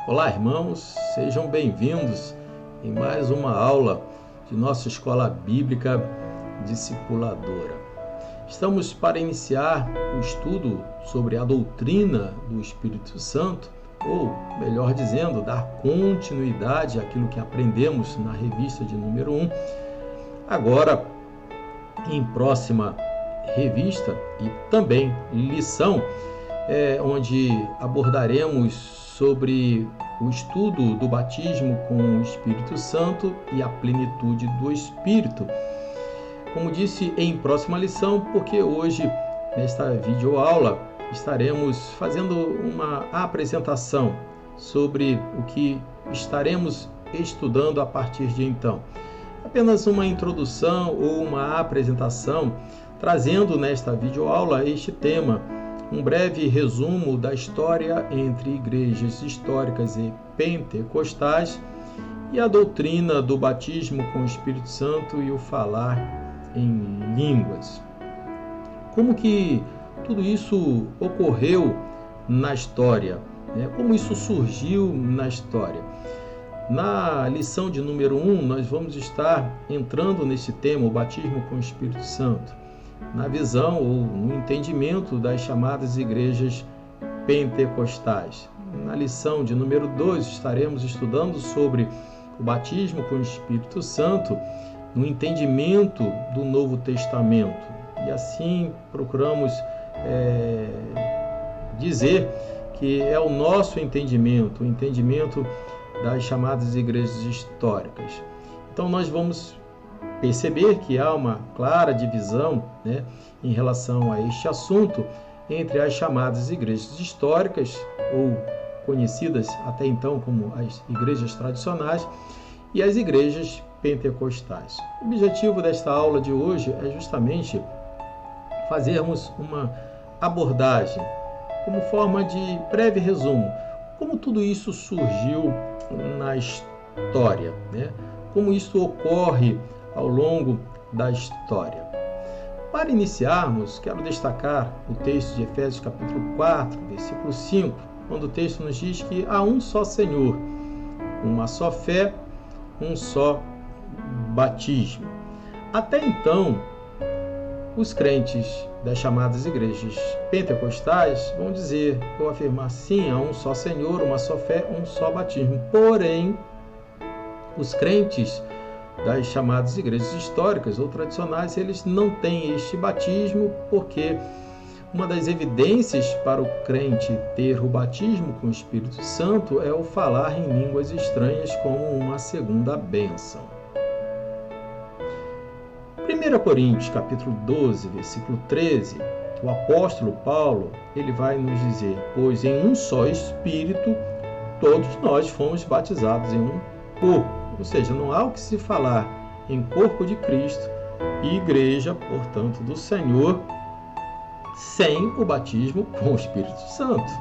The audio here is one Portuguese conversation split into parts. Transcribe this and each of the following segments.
Olá, irmãos, sejam bem-vindos em mais uma aula de nossa Escola Bíblica Discipuladora. Estamos para iniciar o estudo sobre a doutrina do Espírito Santo, ou, melhor dizendo, dar continuidade àquilo que aprendemos na revista de número 1. Agora, em próxima revista e também lição, onde abordaremos sobre o estudo do batismo com o Espírito Santo e a plenitude do Espírito. Como disse, em próxima lição, porque hoje, nesta videoaula, estaremos fazendo uma apresentação sobre o que estaremos estudando a partir de então. Apenas uma introdução ou uma apresentação, trazendo nesta videoaula este tema, um breve resumo da história entre igrejas históricas e pentecostais e a doutrina do batismo com o Espírito Santo e o falar em línguas. Como que tudo isso ocorreu na história? Como isso surgiu na história? Na lição de número 1, nós vamos estar entrando nesse tema, o batismo com o Espírito Santo, na visão ou no entendimento das chamadas igrejas pentecostais. Na lição de número 2, estaremos estudando sobre o batismo com o Espírito Santo no entendimento do Novo Testamento. E assim procuramos dizer que é o nosso entendimento, o entendimento das chamadas igrejas históricas. Então nós vamos perceber que há uma clara divisão, em relação a este assunto entre as chamadas igrejas históricas, ou conhecidas até então como as igrejas tradicionais, e as igrejas pentecostais. O objetivo desta aula de hoje é justamente fazermos uma abordagem, como forma de breve resumo, como tudo isso surgiu na história, como isso ocorre ao longo da história. Para iniciarmos, quero destacar o texto de Efésios capítulo 4, versículo 5, quando o texto nos diz que há um só Senhor, uma só fé, um só batismo. Até então, os crentes das chamadas igrejas pentecostais vão dizer, ou afirmar, sim, há um só Senhor, uma só fé, um só batismo. Porém, os crentes das chamadas igrejas históricas ou tradicionais, eles não têm este batismo, porque uma das evidências para o crente ter o batismo com o Espírito Santo é o falar em línguas estranhas como uma segunda bênção. 1 Coríntios capítulo 12, versículo 13, o apóstolo Paulo, ele vai nos dizer, pois em um só Espírito todos nós fomos batizados em um corpo. Ou seja, não há o que se falar em corpo de Cristo e igreja, portanto, do Senhor, sem o batismo com o Espírito Santo.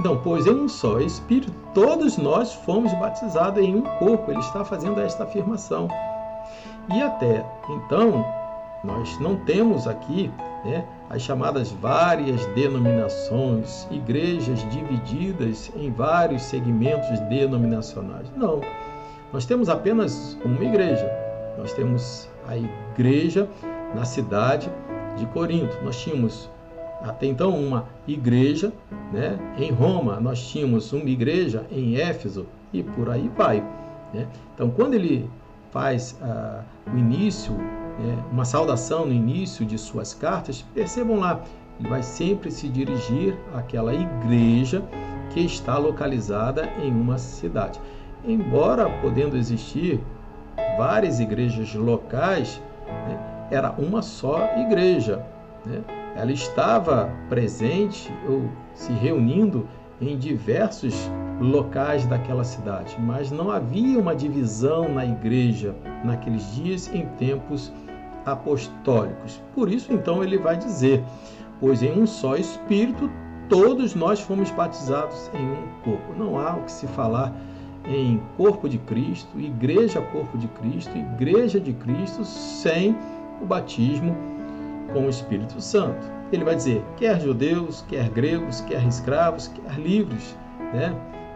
Então, pois em um só Espírito, todos nós fomos batizados em um corpo. Ele está fazendo esta afirmação. E até então, nós não temos aqui as chamadas várias denominações, igrejas divididas em vários segmentos denominacionais. Não. Nós temos apenas uma igreja. Nós temos a igreja na cidade de Corinto. Nós tínhamos até então uma igreja em Roma. Nós tínhamos uma igreja em Éfeso e por aí vai. Então, quando ele faz o início, uma saudação no início de suas cartas, percebam lá, ele vai sempre se dirigir àquela igreja que está localizada em uma cidade. Embora podendo existir várias igrejas locais, era uma só igreja. Ela estava presente ou se reunindo em diversos locais daquela cidade, mas não havia uma divisão na igreja naqueles dias em tempos apostólicos. Por isso, então, ele vai dizer, pois em um só Espírito todos nós fomos batizados em um corpo. Não há o que se falar em corpo de Cristo, igreja corpo de Cristo, igreja de Cristo, sem o batismo com o Espírito Santo. Ele vai dizer, quer judeus, quer gregos, quer escravos, quer livres,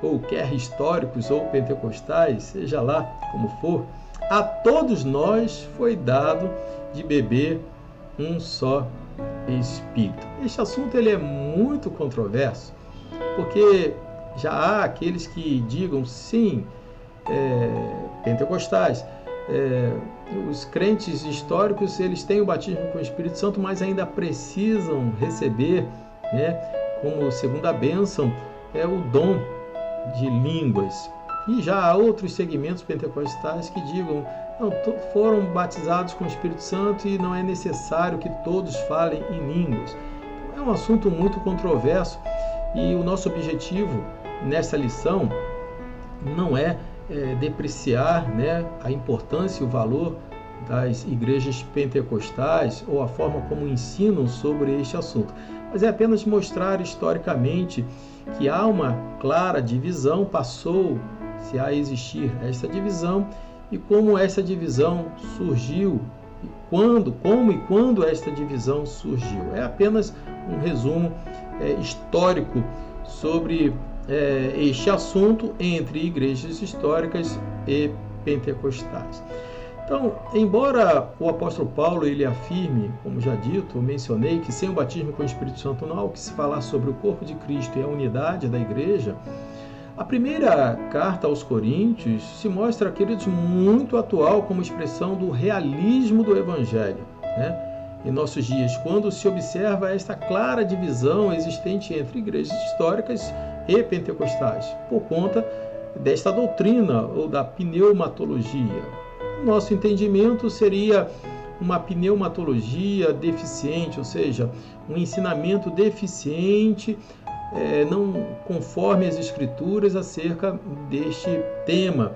ou quer históricos ou pentecostais, seja lá como for, a todos nós foi dado de beber um só Espírito. Este assunto ele é muito controverso, porque já há aqueles que digam sim, pentecostais, os crentes históricos eles têm o batismo com o Espírito Santo, mas ainda precisam receber, como segunda bênção, o dom de línguas. E já há outros segmentos pentecostais que digam, não, foram batizados com o Espírito Santo e não é necessário que todos falem em línguas. Então, é um assunto muito controverso e o nosso objetivo nessa lição não é depreciar a importância e o valor das igrejas pentecostais ou a forma como ensinam sobre este assunto, mas é apenas mostrar historicamente que há uma clara divisão, passou-se a existir esta divisão e como essa divisão surgiu, como e quando esta divisão surgiu. É apenas um resumo histórico sobre este assunto entre igrejas históricas e pentecostais. Então, embora o apóstolo Paulo ele afirme, como já dito, mencionei, que sem o batismo com o Espírito Santo não há o que se falar sobre o corpo de Cristo e a unidade da igreja, a primeira carta aos Coríntios se mostra, queridos, muito atual como expressão do realismo do Evangelho, em nossos dias, quando se observa esta clara divisão existente entre igrejas históricas e pentecostais, por conta desta doutrina ou da pneumatologia. O nosso entendimento seria uma pneumatologia deficiente, ou seja, um ensinamento deficiente, não conforme as Escrituras acerca deste tema,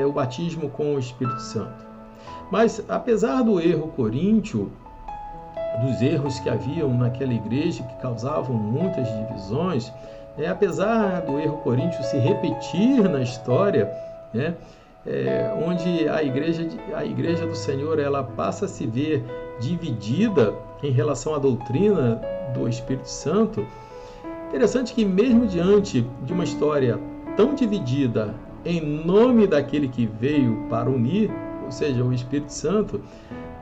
o batismo com o Espírito Santo. Mas, apesar do erro coríntio, dos erros que haviam naquela igreja que causavam muitas divisões, apesar do erro coríntio se repetir na história, onde a igreja do Senhor ela passa a se ver dividida em relação à doutrina do Espírito Santo, interessante que mesmo diante de uma história tão dividida em nome daquele que veio para unir, ou seja, o Espírito Santo,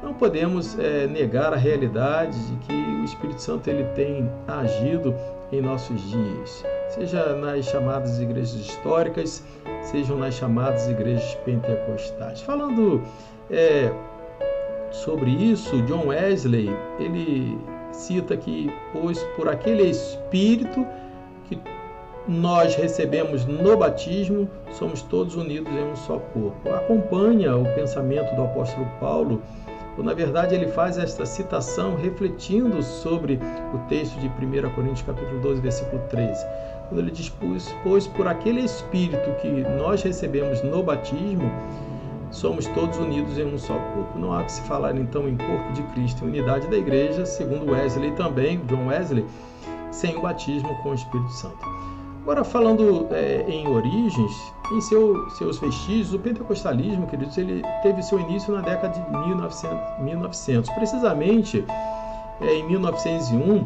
não podemos negar a realidade de que o Espírito Santo ele tem agido em nossos dias, seja nas chamadas igrejas históricas, sejam nas chamadas igrejas pentecostais. Falando sobre isso, John Wesley, ele cita que, pois por aquele Espírito que nós recebemos no batismo, somos todos unidos em um só corpo. Acompanha o pensamento do apóstolo Paulo, ou na verdade ele faz esta citação refletindo sobre o texto de 1 Coríntios capítulo 12, versículo 13, quando ele diz, pois por aquele Espírito que nós recebemos no batismo, somos todos unidos em um só corpo. Não há que se falar então em corpo de Cristo e unidade da igreja, segundo Wesley também, John Wesley, sem o batismo com o Espírito Santo. Agora, falando em origens, em seus vestígios, o pentecostalismo, queridos, ele teve seu início na década de 1900. Precisamente em 1901,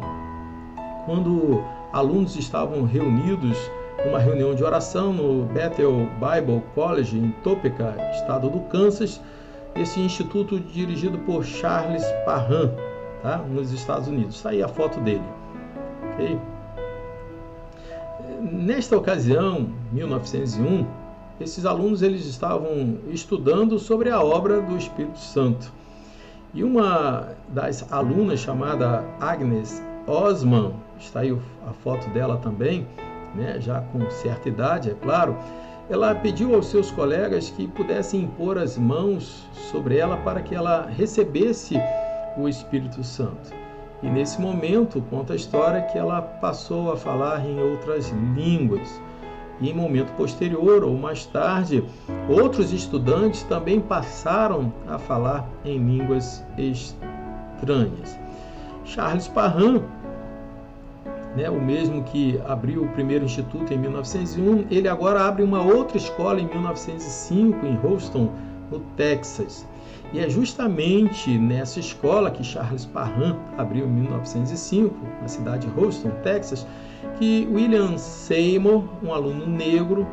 quando alunos estavam reunidos numa reunião de oração no Bethel Bible College, em Topeka, estado do Kansas, esse instituto dirigido por Charles Parham, nos Estados Unidos. Está aí a foto dele. Okay? Nesta ocasião, 1901, esses alunos eles estavam estudando sobre a obra do Espírito Santo. E uma das alunas, chamada Agnes Osman, está aí a foto dela também, já com certa idade, é claro, ela pediu aos seus colegas que pudessem impor as mãos sobre ela para que ela recebesse o Espírito Santo. E nesse momento, conta a história que ela passou a falar em outras línguas. E em momento posterior, ou mais tarde, outros estudantes também passaram a falar em línguas estranhas. Charles Parham, o mesmo que abriu o primeiro instituto em 1901, ele agora abre uma outra escola em 1905, em Houston, no Texas. E é justamente nessa escola que Charles Parham abriu em 1905, na cidade de Houston, Texas, que William Seymour, um aluno negro,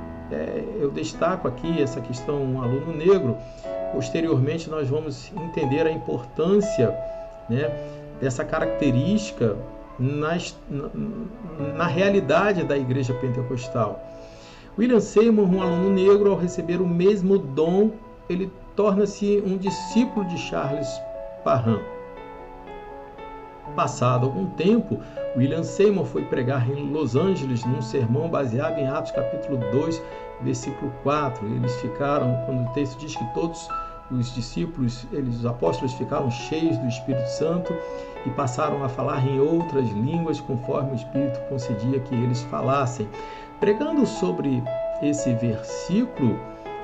eu destaco aqui essa questão, um aluno negro. Posteriormente nós vamos entender a importância, né, dessa característica na realidade da igreja pentecostal. William Seymour, um aluno negro, ao receber o mesmo dom, ele torna-se um discípulo de Charles Parham. Passado algum tempo, William Seymour foi pregar em Los Angeles num sermão baseado em Atos capítulo 2, versículo 4. Eles ficaram, quando o texto diz que todos os discípulos, os apóstolos ficaram cheios do Espírito Santo e passaram a falar em outras línguas conforme o Espírito concedia que eles falassem. Pregando sobre esse versículo,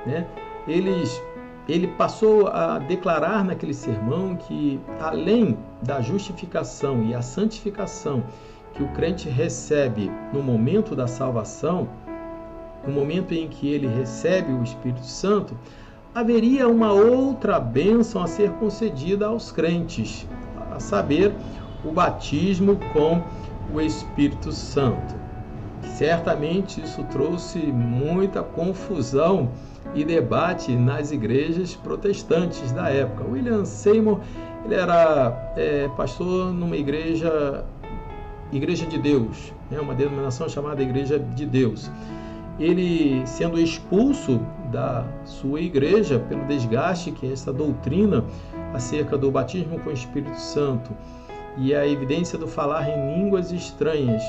né, ele passou a declarar naquele sermão que, além da justificação e a santificação que o crente recebe no momento da salvação, no momento em que ele recebe o Espírito Santo, haveria uma outra bênção a ser concedida aos crentes, a saber, o batismo com o Espírito Santo. Certamente isso trouxe muita confusão e debate nas igrejas protestantes da época. William Seymour, ele era pastor numa igreja de Deus, uma denominação chamada Igreja de Deus. Ele, sendo expulso da sua igreja pelo desgaste que é essa doutrina acerca do batismo com o Espírito Santo e a evidência do falar em línguas estranhas,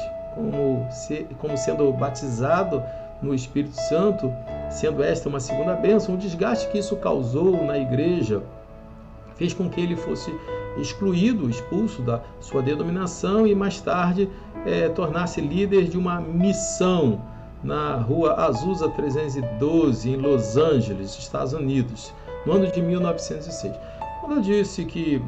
como sendo batizado no Espírito Santo, sendo esta uma segunda bênção, o desgaste que isso causou na igreja fez com que ele fosse excluído, expulso da sua denominação e mais tarde tornar-se líder de uma missão na rua Azusa 312, em Los Angeles, Estados Unidos, no ano de 1906. Quando eu disse que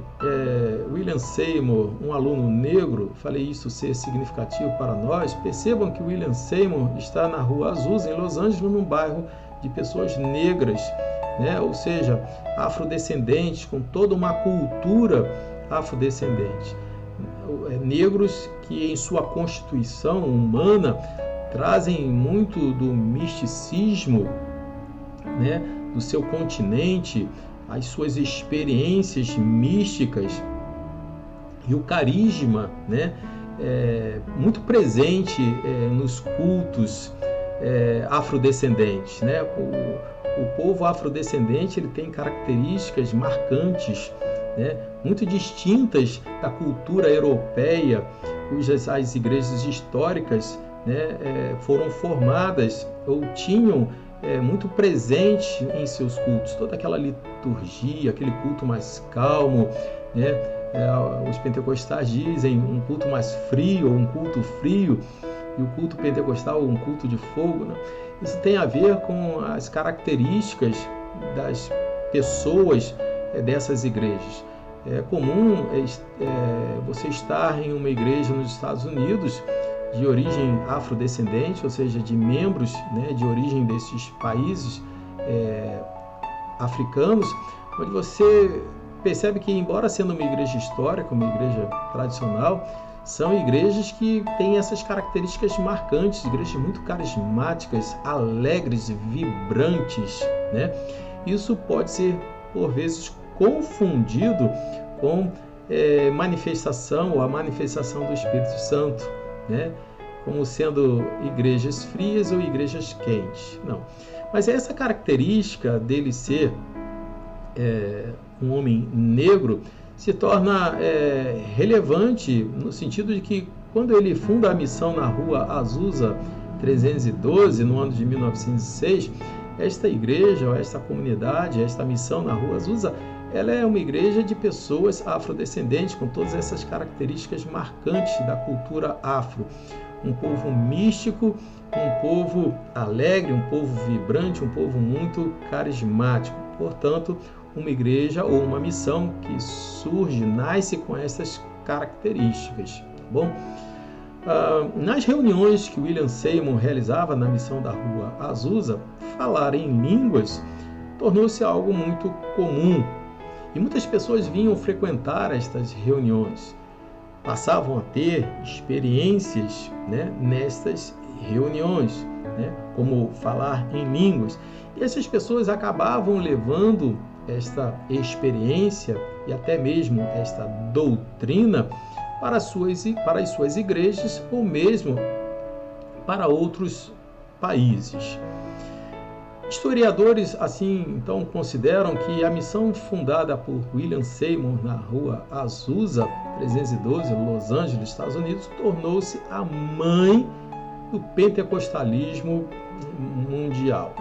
William Seymour, um aluno negro, falei isso ser significativo para nós, percebam que William Seymour está na rua Azusa, em Los Angeles, num bairro de pessoas negras, né? Ou seja, afrodescendentes, com toda uma cultura afrodescendente. Negros que em sua constituição humana trazem muito do misticismo, né, do seu continente, as suas experiências místicas e o carisma, né, muito presente nos cultos afrodescendentes, né? O povo afrodescendente ele tem características marcantes, né, muito distintas da cultura europeia, cujas as igrejas históricas, né, foram formadas ou tinham muito presente em seus cultos, toda aquela liturgia, aquele culto mais calmo, né? Os pentecostais dizem um culto mais frio ou um culto frio, e o culto pentecostal um culto de fogo, né? Isso tem a ver com as características das pessoas dessas igrejas. É comum você estar em uma igreja nos Estados Unidos de origem afrodescendente, ou seja, de membros, né, de origem desses países africanos, onde você percebe que, embora sendo uma igreja histórica, uma igreja tradicional, são igrejas que têm essas características marcantes, igrejas muito carismáticas, alegres, vibrantes, né? Isso pode ser, por vezes, confundido com manifestação ou a manifestação do Espírito Santo, né? Como sendo igrejas frias ou igrejas quentes. Não. Mas essa característica dele ser um homem negro se torna relevante no sentido de que, quando ele funda a missão na rua Azusa 312, no ano de 1906, esta igreja, esta comunidade, esta missão na rua Azusa, ela é uma igreja de pessoas afrodescendentes, com todas essas características marcantes da cultura afro. Um povo místico, um povo alegre, um povo vibrante, um povo muito carismático. Portanto, uma igreja ou uma missão que surge, nasce com essas características. Bom, nas reuniões que William Seymour realizava na missão da rua Azusa, falar em línguas tornou-se algo muito comum. E muitas pessoas vinham frequentar estas reuniões, passavam a ter experiências, nestas reuniões, como falar em línguas. E essas pessoas acabavam levando esta experiência e até mesmo esta doutrina para as suas igrejas ou mesmo para outros países. Historiadores, assim, então, consideram que a missão fundada por William Seymour na rua Azusa 312, Los Angeles, Estados Unidos, tornou-se a mãe do pentecostalismo mundial.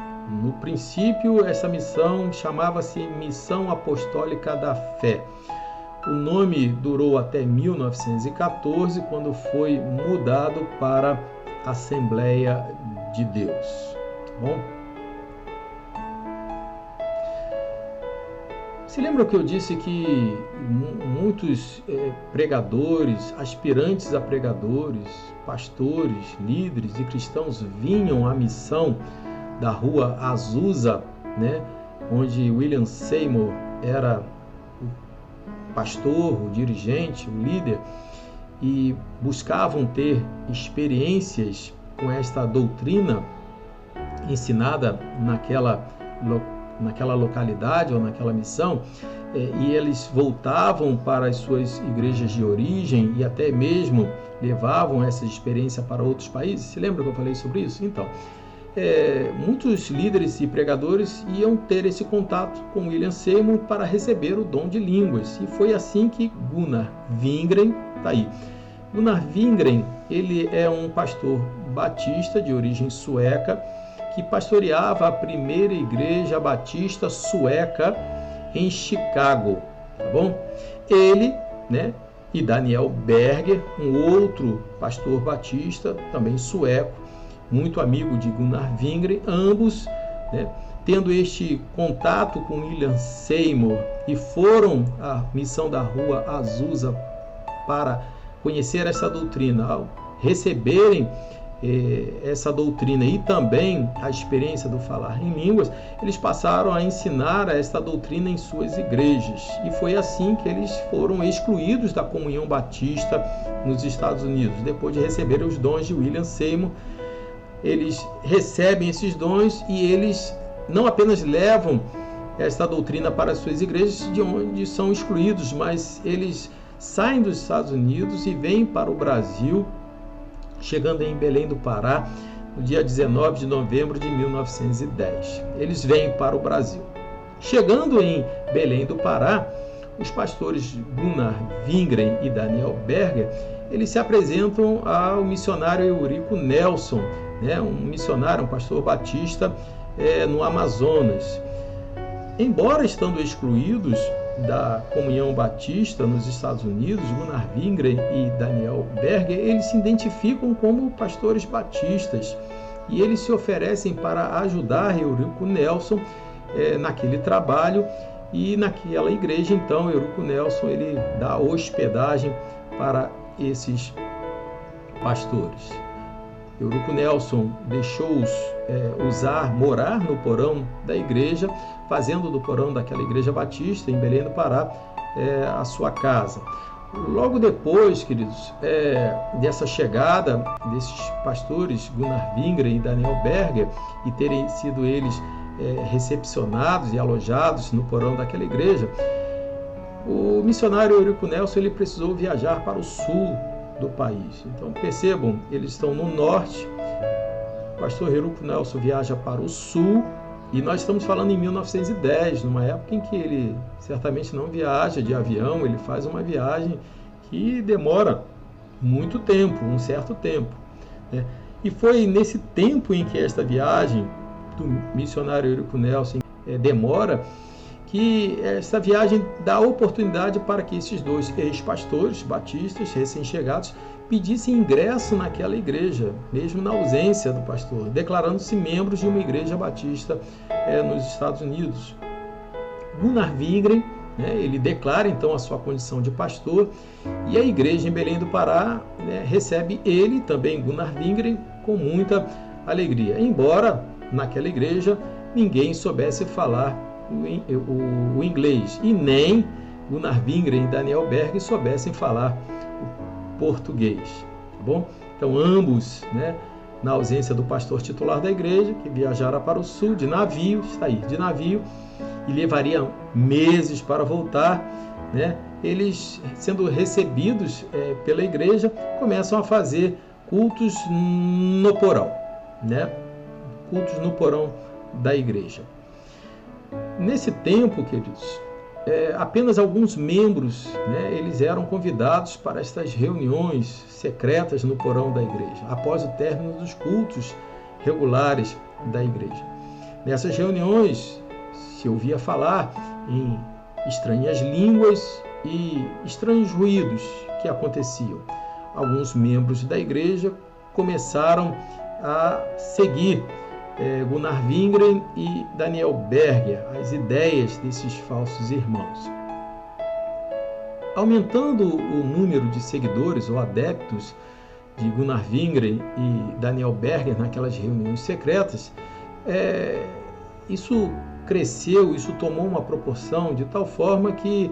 No princípio, essa missão chamava-se Missão Apostólica da Fé. O nome durou até 1914, quando foi mudado para Assembleia de Deus. Tá bom? Se lembra que eu disse que muitos pregadores, aspirantes a pregadores, pastores, líderes e cristãos vinham à missão da rua Azusa, onde William Seymour era o pastor, o dirigente, o líder, e buscavam ter experiências com esta doutrina ensinada naquela localidade ou naquela missão, e eles voltavam para as suas igrejas de origem e até mesmo levavam essa experiência para outros países. Se lembra que eu falei sobre isso? Então, muitos líderes e pregadores iam ter esse contato com William Seymour para receber o dom de línguas, e foi assim que Gunnar Wingren está aí. Gunnar Wingren, ele é um pastor batista de origem sueca, que pastoreava a primeira igreja batista sueca em Chicago, tá bom? Ele, e Daniel Berger, um outro pastor batista, também sueco, muito amigo de Gunnar Wingren, ambos, tendo este contato com William Seymour, e foram à missão da rua Azusa para conhecer essa doutrina. Ao receberem essa doutrina e também a experiência do falar em línguas, eles passaram a ensinar esta doutrina em suas igrejas, e foi assim que eles foram excluídos da comunhão batista nos Estados Unidos. Depois de receber os dons de William Seymour, eles recebem esses dons e eles não apenas levam esta doutrina para as suas igrejas, de onde são excluídos, mas eles saem dos Estados Unidos e vêm para o Brasil, chegando em Belém do Pará no dia 19 de novembro de 1910. Eles vêm para o Brasil. Chegando em Belém do Pará, os pastores Gunnar Wingren e Daniel Berger, eles se apresentam ao missionário Eurico Nelson, um missionário, um pastor batista no Amazonas. Embora estando excluídos da comunhão batista nos Estados Unidos, Gunnar Wingren e Daniel Berger, eles se identificam como pastores batistas, e eles se oferecem para ajudar Eurico Nelson naquele trabalho, e naquela igreja, então, Eurico Nelson ele dá hospedagem para esses pastores. Eurico Nelson deixou-os morar no porão da igreja, fazendo do porão daquela igreja batista em Belém do Pará a sua casa. Logo depois, queridos, dessa chegada desses pastores Gunnar Wingren e Daniel Berger, e terem sido eles recepcionados e alojados no porão daquela igreja, o missionário Eurico Nelson ele precisou viajar para o sul do país. Então percebam, eles estão no norte, o pastor Eurico Nelson viaja para o sul, e nós estamos falando em 1910, numa época em que ele certamente não viaja de avião, ele faz uma viagem que demora muito tempo, um certo tempo. E foi nesse tempo em que esta viagem do missionário Eurico Nelson demora, que essa viagem dá oportunidade para que esses dois ex-pastores batistas recém-chegados pedissem ingresso naquela igreja, mesmo na ausência do pastor, declarando-se membros de uma igreja batista nos Estados Unidos. Gunnar Wingren, ele declara então a sua condição de pastor, e a igreja em Belém do Pará recebe ele, também Gunnar Wingren, com muita alegria, embora naquela igreja ninguém soubesse falar o inglês, e nem Gunnar Wingren e Daniel Berg soubessem falar o português. Tá bom? Então, ambos, né, na ausência do pastor titular da igreja, que viajara para o sul de navio, e levaria meses para voltar, né, eles, sendo recebidos pela igreja, começam a fazer cultos no porão, né? Cultos no porão da igreja. Nesse tempo, queridos, apenas alguns membros, né, eles eram convidados para estas reuniões secretas no porão da igreja, após o término dos cultos regulares da igreja. Nessas reuniões se ouvia falar em estranhas línguas e estranhos ruídos que aconteciam. Alguns membros da igreja começaram a seguir Gunnar Wingren e Daniel Berger, as ideias desses falsos irmãos. Aumentando o número de seguidores ou adeptos de Gunnar Wingren e Daniel Berger naquelas reuniões secretas, isso cresceu, isso tomou uma proporção de tal forma que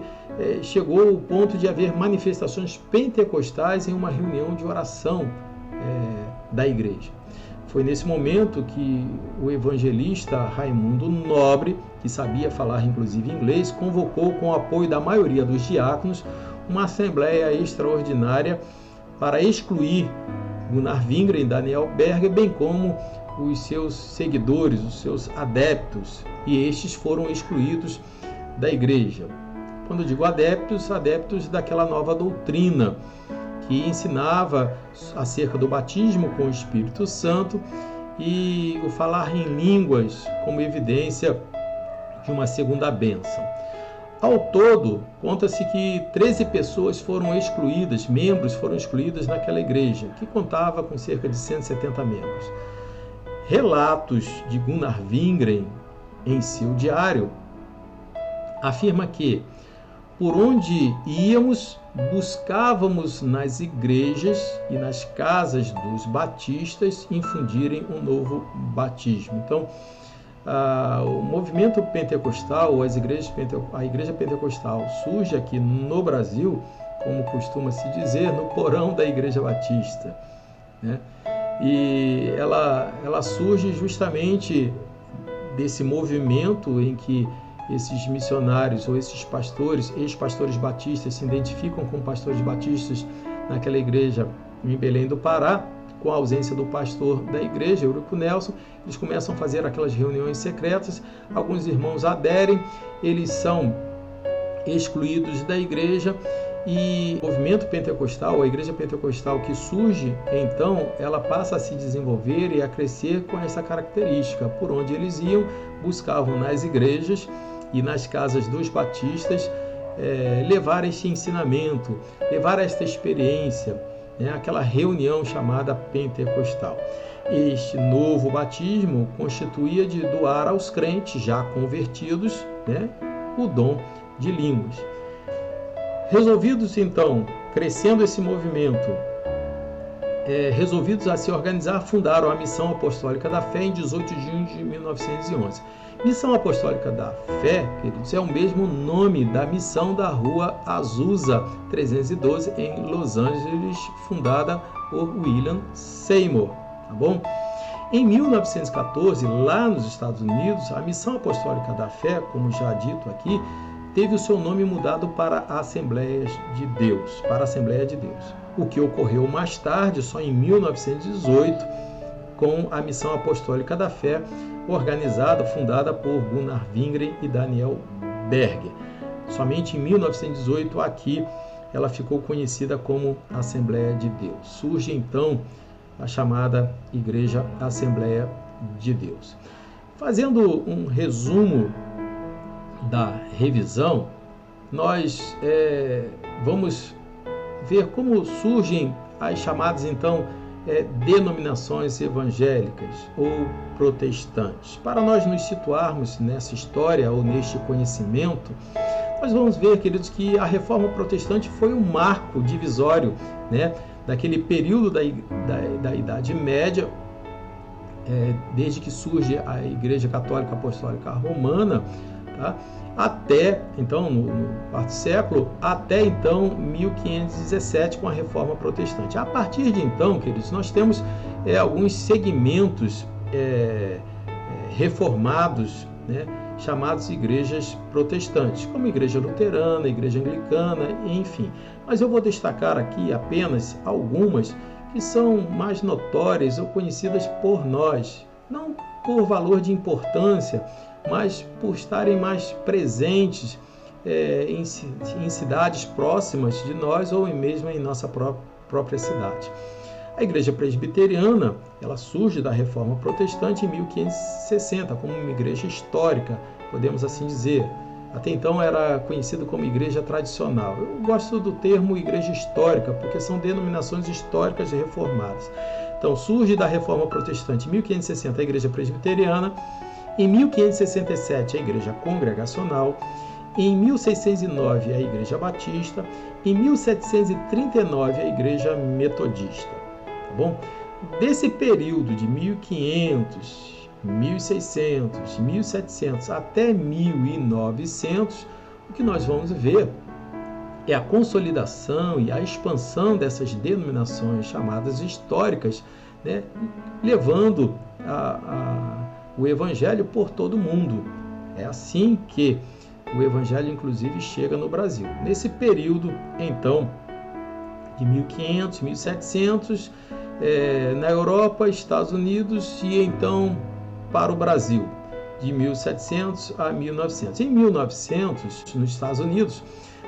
chegou ao ponto de haver manifestações pentecostais em uma reunião de oração da igreja. Foi nesse momento que o evangelista Raimundo Nobre, que sabia falar inclusive inglês, convocou, com o apoio da maioria dos diáconos, uma assembleia extraordinária para excluir Gunnar Wingren e Daniel Berger, bem como os seus seguidores, os seus adeptos, e estes foram excluídos da igreja. Quando eu digo adeptos, adeptos daquela nova doutrina que ensinava acerca do batismo com o Espírito Santo e o falar em línguas como evidência de uma segunda bênção. Ao todo, conta-se que 13 pessoas foram excluídas, membros foram excluídos naquela igreja, que contava com cerca de 170 membros. Relatos de Gunnar Wingren em seu diário afirma que, por onde íamos, buscávamos nas igrejas e nas casas dos batistas infundirem um novo batismo. Então, o movimento pentecostal, a igreja pentecostal, surge aqui no Brasil, como costuma-se dizer, no porão da Igreja Batista, né? E ela surge justamente desse movimento em que esses missionários ou esses pastores, ex-pastores batistas, se identificam com pastores batistas naquela igreja em Belém do Pará, com a ausência do pastor da igreja, Eurico Nelson. Eles começam a fazer aquelas reuniões secretas, alguns irmãos aderem, eles são excluídos da igreja, e o movimento pentecostal, a igreja pentecostal que surge, então, ela passa a se desenvolver e a crescer com essa característica. Por onde eles iam, buscavam nas igrejas e nas casas dos batistas levar este ensinamento, levar esta experiência, aquela reunião chamada pentecostal. Este novo batismo constituía de doar aos crentes já convertidos, o dom de línguas. Resolvidos então, crescendo esse movimento, resolvidos a se organizar, fundaram a Missão Apostólica da Fé em 18 de junho de 1911. Missão Apostólica da Fé, queridos, é o mesmo nome da missão da Rua Azusa 312 em Los Angeles, fundada por William Seymour, tá bom? Em 1914, lá nos Estados Unidos, a Missão Apostólica da Fé, como já dito aqui, teve o seu nome mudado para Assembleias de Deus, para a Assembleia de Deus. O que ocorreu mais tarde, só em 1918, com a Missão Apostólica da Fé, organizada, fundada por Gunnar Wingren e Daniel Berger. Somente em 1918, aqui, ela ficou conhecida como Assembleia de Deus. Surge, então, a chamada Igreja Assembleia de Deus. Fazendo um resumo da revisão, nós vamos ver como surgem as chamadas, então, denominações evangélicas ou protestantes. Para nós nos situarmos nessa história ou neste conhecimento, nós vamos ver, queridos, que a Reforma Protestante foi um marco divisório, daquele período da Idade Média, desde que surge a Igreja Católica Apostólica Romana, tá? Até, então, no quarto século, até então 1517, com a Reforma Protestante. A partir de então, queridos, nós temos alguns segmentos reformados, né, chamados igrejas protestantes, como Igreja Luterana, Igreja Anglicana, enfim. Mas eu vou destacar aqui apenas algumas que são mais notórias ou conhecidas por nós, não por valor de importância, mas por estarem mais presentes em cidades próximas de nós ou mesmo em nossa própria cidade. A Igreja Presbiteriana, ela surge da Reforma Protestante em 1560, como uma igreja histórica, podemos assim dizer. Até então era conhecido como igreja tradicional. Eu gosto do termo igreja histórica, porque são denominações históricas reformadas. Então, surge da Reforma Protestante em 1560 a Igreja Presbiteriana, em 1567 a Igreja Congregacional, em 1609 a Igreja Batista, em 1739 a Igreja Metodista. Tá bom? Desse período de 1500, 1600, 1700 até 1900, o que nós vamos ver é a consolidação e a expansão dessas denominações chamadas históricas, né, levando o Evangelho por todo o mundo. É assim que o Evangelho, inclusive, chega no Brasil. Nesse período, então, de 1500, 1700, na Europa, Estados Unidos e, então, para o Brasil, de 1700 a 1900. Em 1900, nos Estados Unidos,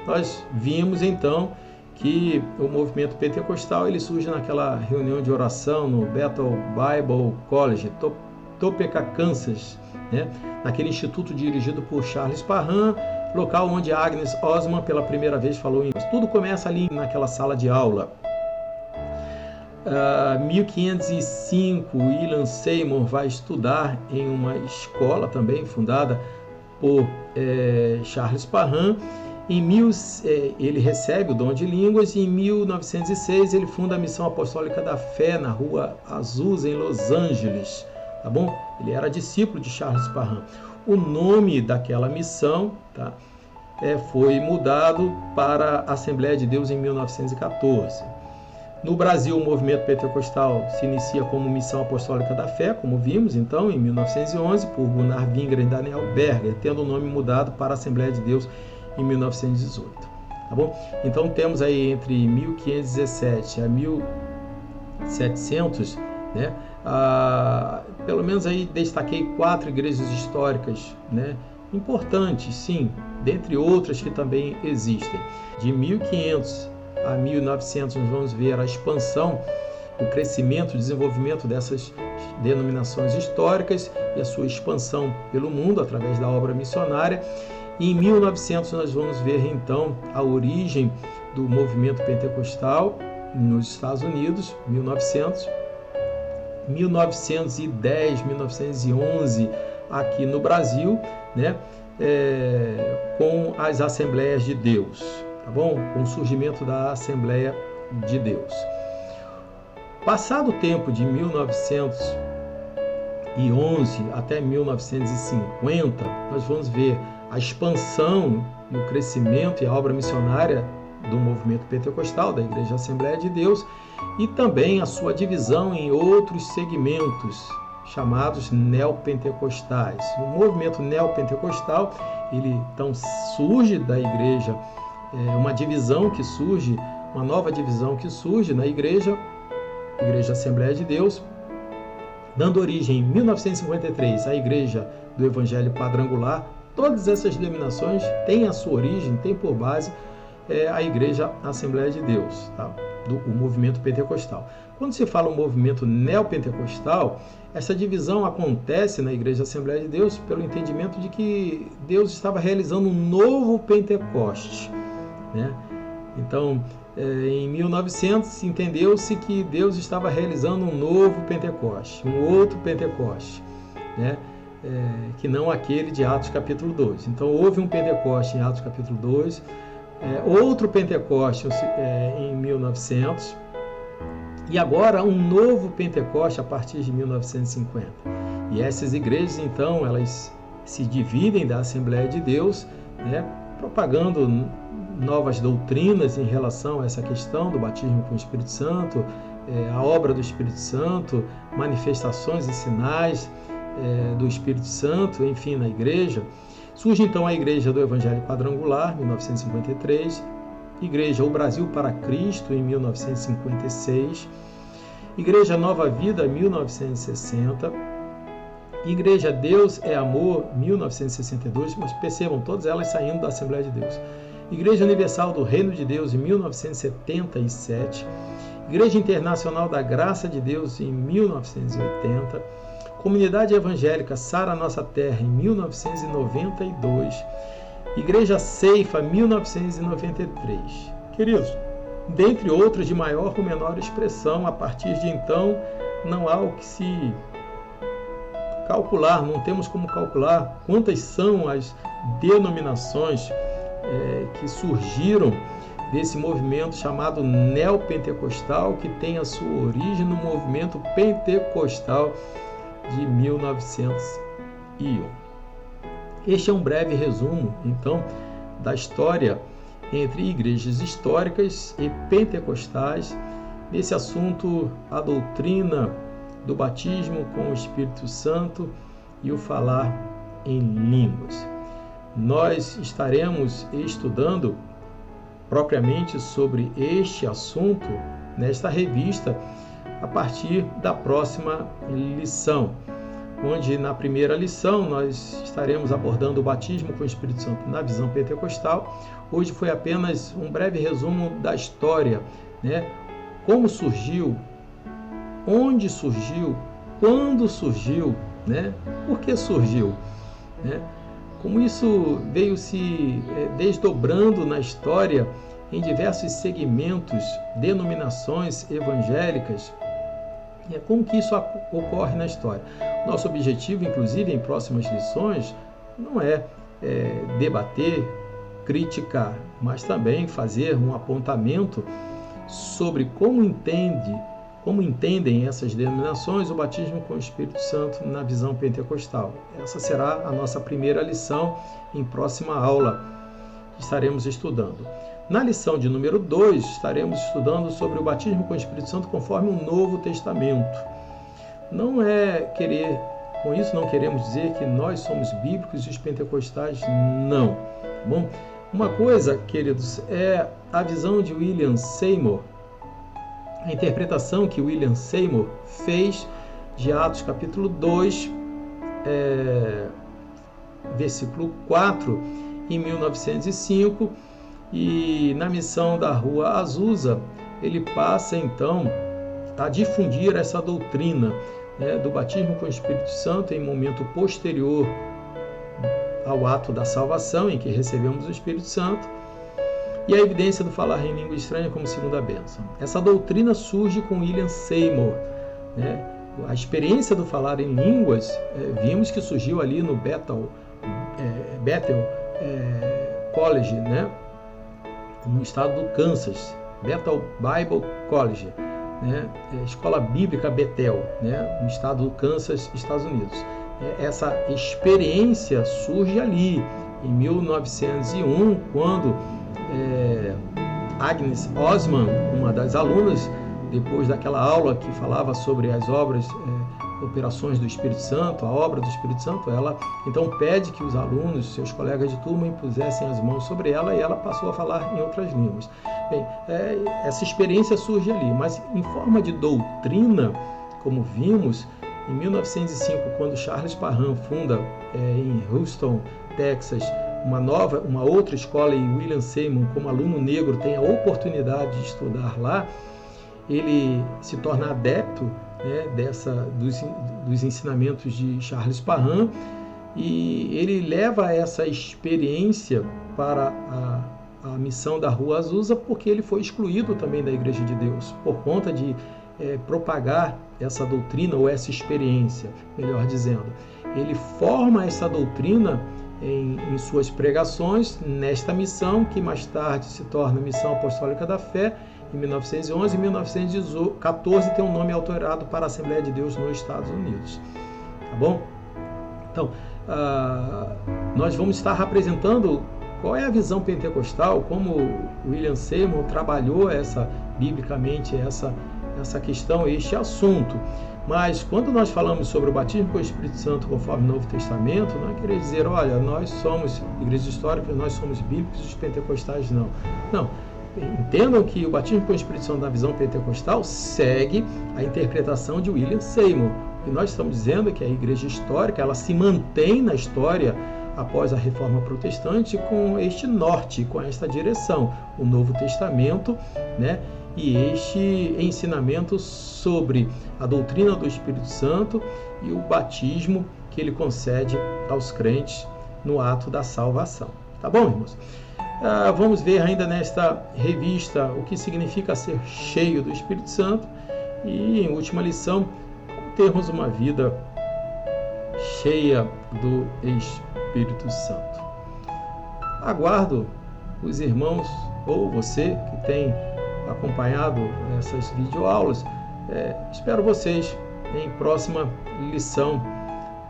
nós vimos, então, que o movimento pentecostal ele surge naquela reunião de oração no Bethel Bible College, Topeka, Kansas, né? Naquele instituto dirigido por Charles Parham, local onde Agnes Osman pela primeira vez falou em inglês. Tudo começa ali naquela sala de aula. 1505, William Seymour vai estudar em uma escola também fundada por Charles Parham. Ele recebe o dom de línguas e em 1906 ele funda a Missão Apostólica da Fé na Rua Azusa, em Los Angeles. Tá bom? Ele era discípulo de Charles Parham. O nome daquela missão, tá, foi mudado para Assembleia de Deus em 1914. No Brasil, o movimento pentecostal se inicia como Missão Apostólica da Fé, como vimos, então, em 1911, por Gunnar Wingren e Daniel Berger, tendo o nome mudado para Assembleia de Deus em 1918. Tá bom? Então, temos aí entre 1517 a 1700, né, pelo menos aí destaquei 4 igrejas históricas, né, importantes, sim, dentre outras que também existem. De 1500 a 1900 nós vamos ver a expansão, o crescimento, o desenvolvimento dessas denominações históricas e a sua expansão pelo mundo através da obra missionária. E em 1900 nós vamos ver então a origem do movimento pentecostal nos Estados Unidos, 1910, 1911 aqui no Brasil, né, com as Assembleias de Deus. Tá bom? Com o surgimento da Assembleia de Deus. Passado o tempo de 1911 até 1950, nós vamos ver a expansão e o crescimento e a obra missionária do movimento pentecostal, da Igreja Assembleia de Deus, e também a sua divisão em outros segmentos, chamados neopentecostais. O movimento neopentecostal, ele então surge da Igreja, uma divisão que surge, uma nova divisão que surge na Igreja Assembleia de Deus, dando origem em 1953 à Igreja do Evangelho Quadrangular. Todas essas denominações têm a sua origem, têm por base a Igreja Assembleia de Deus, tá? O movimento pentecostal. Quando se fala um movimento neopentecostal, essa divisão acontece na Igreja Assembleia de Deus pelo entendimento de que Deus estava realizando um novo Pentecoste, né? Então, em 1900, entendeu-se que Deus estava realizando um novo Pentecoste, um outro Pentecoste, né? Que não aquele de Atos capítulo 2. Então, houve um Pentecoste em Atos capítulo 2, outro Pentecoste em 1900, e agora um novo Pentecoste a partir de 1950. E essas igrejas, então, elas se dividem da Assembleia de Deus, né, propagando novas doutrinas em relação a essa questão do batismo com o Espírito Santo, a obra do Espírito Santo, manifestações e sinais do Espírito Santo, enfim, na igreja. Surge então a Igreja do Evangelho Quadrangular, 1953, Igreja O Brasil para Cristo, em 1956, Igreja Nova Vida, 1960, Igreja Deus é Amor, 1962, mas percebam, todas elas saindo da Assembleia de Deus. Igreja Universal do Reino de Deus, em 1977, Igreja Internacional da Graça de Deus, em 1980, Comunidade Evangélica Sara Nossa Terra, em 1992, Igreja Ceifa, 1993. Queridos, dentre outros de maior ou menor expressão, a partir de então, não há o que se calcular, não temos como calcular quantas são as denominações que surgiram desse movimento chamado neopentecostal, que tem a sua origem no movimento pentecostal de 1901. Este é um breve resumo, então, da história entre igrejas históricas e pentecostais, nesse assunto, a doutrina do batismo com o Espírito Santo e o falar em línguas. Nós estaremos estudando propriamente sobre este assunto nesta revista a partir da próxima lição, onde na primeira lição nós estaremos abordando o batismo com o Espírito Santo na visão pentecostal. Hoje foi apenas um breve resumo da história, né? Como surgiu, onde surgiu, quando surgiu, né? Por que surgiu, né? Como isso veio se desdobrando na história em diversos segmentos, denominações evangélicas, como que isso ocorre na história. Nosso objetivo, inclusive, em próximas lições, não é debater, criticar, mas também fazer um apontamento sobre como entendem essas denominações o batismo com o Espírito Santo na visão pentecostal. Essa será a nossa primeira lição em próxima aula que estaremos estudando. Na lição de número 2, estaremos estudando sobre o batismo com o Espírito Santo conforme o Novo Testamento. Com isso não queremos dizer que nós somos bíblicos e os pentecostais não. Bom, uma coisa, queridos, é a visão de William Seymour, a interpretação que William Seymour fez de Atos capítulo 2, versículo 4, em 1905, e na missão da Rua Azusa, ele passa então a difundir essa doutrina, né, do batismo com o Espírito Santo em momento posterior ao ato da salvação, em que recebemos o Espírito Santo, e a evidência do falar em língua estranha como segunda bênção. Essa doutrina surge com William Seymour, né? A experiência do falar em línguas, vimos que surgiu ali no Bethel College, né? No estado do Kansas, Bethel Bible College, né? Escola Bíblica Bethel, né? No estado do Kansas, Estados Unidos. Essa experiência surge ali, em 1901, quando Agnes Osman, uma das alunas, depois daquela aula que falava sobre as obras, operações do Espírito Santo, a obra do Espírito Santo, ela então pede que os alunos, seus colegas de turma, impusessem as mãos sobre ela, e ela passou a falar em outras línguas. Bem, essa experiência surge ali, mas em forma de doutrina, como vimos, em 1905, quando Charles Parham funda em Houston, Texas, uma outra escola, e William Seymour, como aluno negro, tem a oportunidade de estudar lá, ele se torna adepto, né, dos ensinamentos de Charles Parham, e ele leva essa experiência para a missão da Rua Azusa, porque ele foi excluído também da Igreja de Deus, por conta de propagar essa doutrina, ou essa experiência, melhor dizendo. Ele forma essa doutrina em suas pregações, nesta missão, que mais tarde se torna Missão Apostólica da Fé, em 1911. Em 1914 tem um nome alterado para a Assembleia de Deus nos Estados Unidos. Tá bom? Então, nós vamos estar apresentando qual é a visão pentecostal, como William Seymour trabalhou biblicamente essa questão, este assunto. Mas quando nós falamos sobre o batismo com o Espírito Santo conforme o Novo Testamento, não é querer dizer, olha, nós somos igrejas históricas, nós somos bíblicos, os pentecostais não. Não. Entendam que o batismo com o Espírito Santo na visão pentecostal segue a interpretação de William Seymour. O que nós estamos dizendo é que a igreja histórica, ela se mantém na história após a Reforma Protestante com este norte, com esta direção, o Novo Testamento, né? E este ensinamento sobre a doutrina do Espírito Santo e o batismo que ele concede aos crentes no ato da salvação. Tá bom, irmãos? Vamos ver ainda nesta revista o que significa ser cheio do Espírito Santo e, em última lição, termos uma vida cheia do Espírito Santo. Aguardo os irmãos ou você que tem acompanhado essas videoaulas. Espero vocês em próxima lição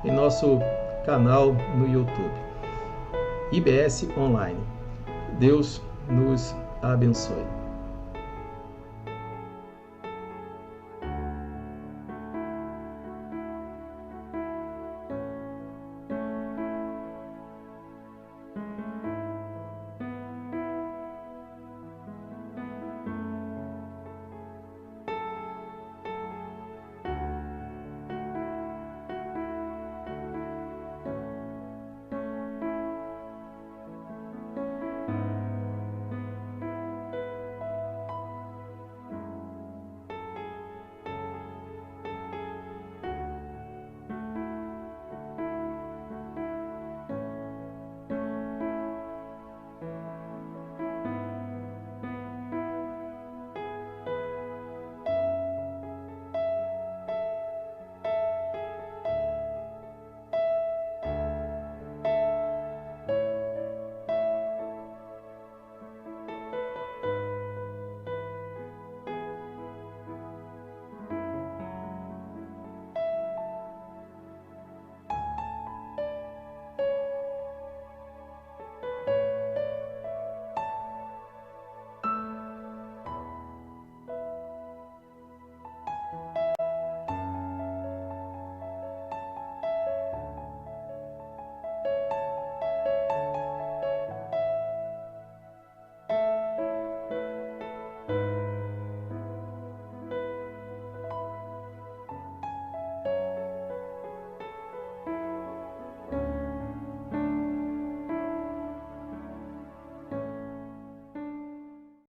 em nosso canal no YouTube, IBS Online. Deus nos abençoe.